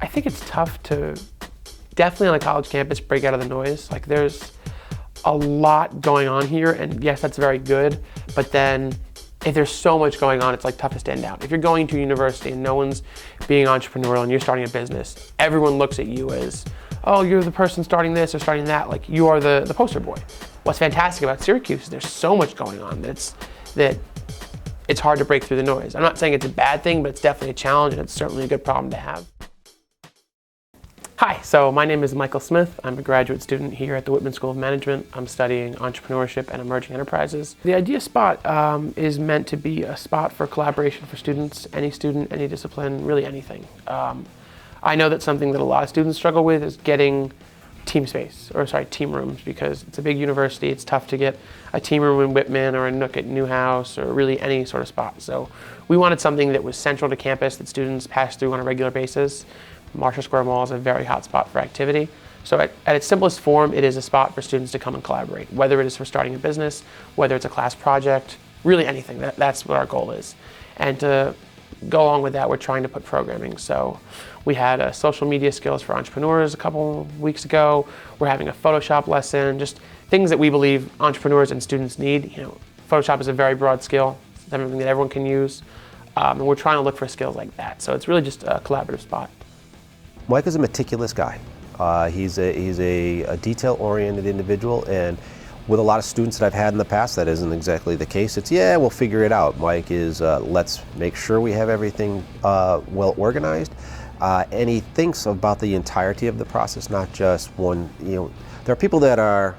I think it's tough to, definitely on a college campus, break out of the noise. Like there's a lot going on here, and yes, that's very good, but then if there's so much going on, it's like tough to stand out. If you're going to university and no one's being entrepreneurial and you're starting a business, everyone looks at you as, oh, you're the person starting this or starting that, like you are the poster boy. What's fantastic about Syracuse is there's so much going on that it's hard to break through the noise. I'm not saying it's a bad thing, but it's definitely a challenge, and it's certainly a good problem to have. Hi, so my name is Michael Smith. I'm a graduate student here at the Whitman School of Management. I'm studying entrepreneurship and emerging enterprises. The Idea Spot is meant to be a spot for collaboration for students, any student, any discipline, really anything. I know that something that a lot of students struggle with is getting team rooms, because it's a big university. It's tough to get a team room in Whitman or a nook at Newhouse or really any sort of spot. So we wanted something that was central to campus that students pass through on a regular basis. Marshall Square Mall is a very hot spot for activity. So at its simplest form, it is a spot for students to come and collaborate, whether it is for starting a business, whether it's a class project, really anything. That's what our goal is. And to go along with that, we're trying to put programming. So we had social media skills for entrepreneurs a couple weeks ago. We're having a Photoshop lesson, just things that we believe entrepreneurs and students need. You know, Photoshop is a very broad skill. It's something that everyone can use. And we're trying to look for skills like that. So it's really just a collaborative spot. Mike is a meticulous guy. He's a detail-oriented individual, and with a lot of students that I've had in the past, that isn't exactly the case. It's, yeah, we'll figure it out. Mike is, let's make sure we have everything well organized. And he thinks about the entirety of the process, not just one. You know, there are people that are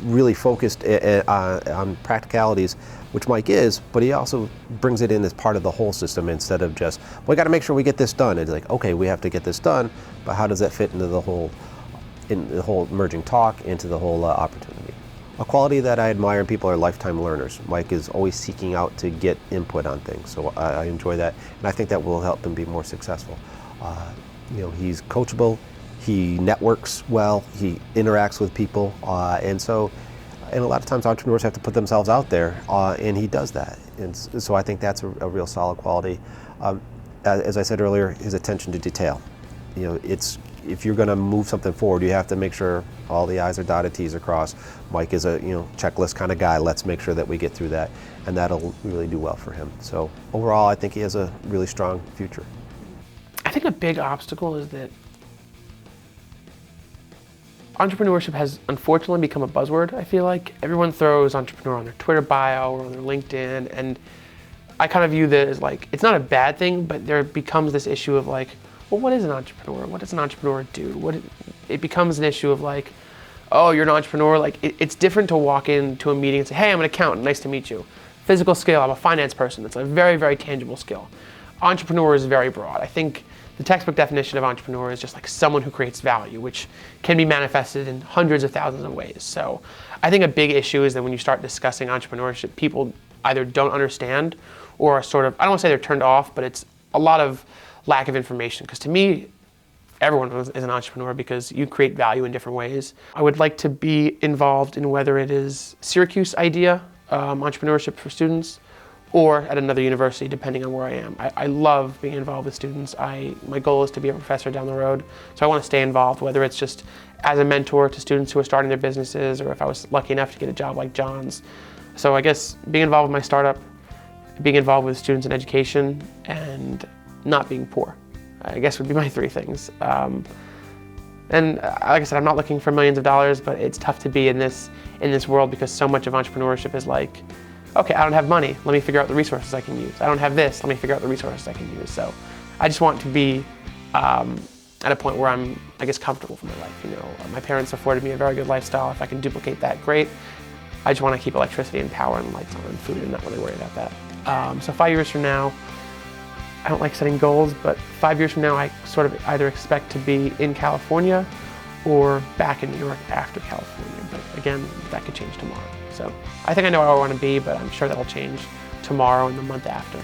really focused on practicalities, which Mike is, but he also brings it in as part of the whole system instead of just, we got to make sure we get this done. It's like, okay, we have to get this done, but how does that fit into the whole, emerging talk, into the whole opportunity? A quality that I admire in people are lifetime learners. Mike is always seeking out to get input on things, so I enjoy that, and I think that will help him be more successful. You know, he's coachable, he networks well, he interacts with people, and a lot of times entrepreneurs have to put themselves out there, and he does that. And so I think that's a real solid quality. As I said earlier, his attention to detail. You know, if you're going to move something forward, you have to make sure all the I's are dotted, T's are crossed. Mike is a checklist kind of guy. Let's make sure that we get through that, and that'll really do well for him. So overall, I think he has a really strong future. I think a big obstacle is that entrepreneurship has unfortunately become a buzzword. I feel like everyone throws entrepreneur on their Twitter bio or on their LinkedIn, and I kind of view that as like, it's not a bad thing, but there becomes this issue of like, well, what is an entrepreneur? What does an entrepreneur do? It becomes an issue of like, oh, you're an entrepreneur. Like it's different to walk into a meeting and say, hey, I'm an accountant, nice to meet you. Physical skill, I'm a finance person. It's a very, very tangible skill. Entrepreneur is very broad. I think the textbook definition of entrepreneur is just like someone who creates value, which can be manifested in hundreds of thousands of ways. So I think a big issue is that when you start discussing entrepreneurship, people either don't understand or are sort of, I don't want to say they're turned off, but it's a lot of lack of information. Because to me, everyone is an entrepreneur because you create value in different ways. I would like to be involved in whether it is Syracuse Idea, entrepreneurship for students, or at another university, depending on where I am. I love being involved with students. My goal is to be a professor down the road, so I want to stay involved, whether it's just as a mentor to students who are starting their businesses, or if I was lucky enough to get a job like John's. So I guess being involved with my startup, being involved with students in education, and not being poor, I guess would be my three things. And like I said, I'm not looking for millions of dollars, but it's tough to be in this world because so much of entrepreneurship is like, okay, I don't have money, let me figure out the resources I can use. I don't have this, let me figure out the resources I can use. So I just want to be at a point where I'm, I guess, comfortable for my life. You know, my parents afforded me a very good lifestyle. If I can duplicate that, great. I just want to keep electricity and power and lights on and food and not really worry about that. So 5 years from now, I don't like setting goals, but 5 years from now, I sort of either expect to be in California or back in New York after California. But again, that could change tomorrow. So I think I know where I want to be, but I'm sure that'll change tomorrow and the month after.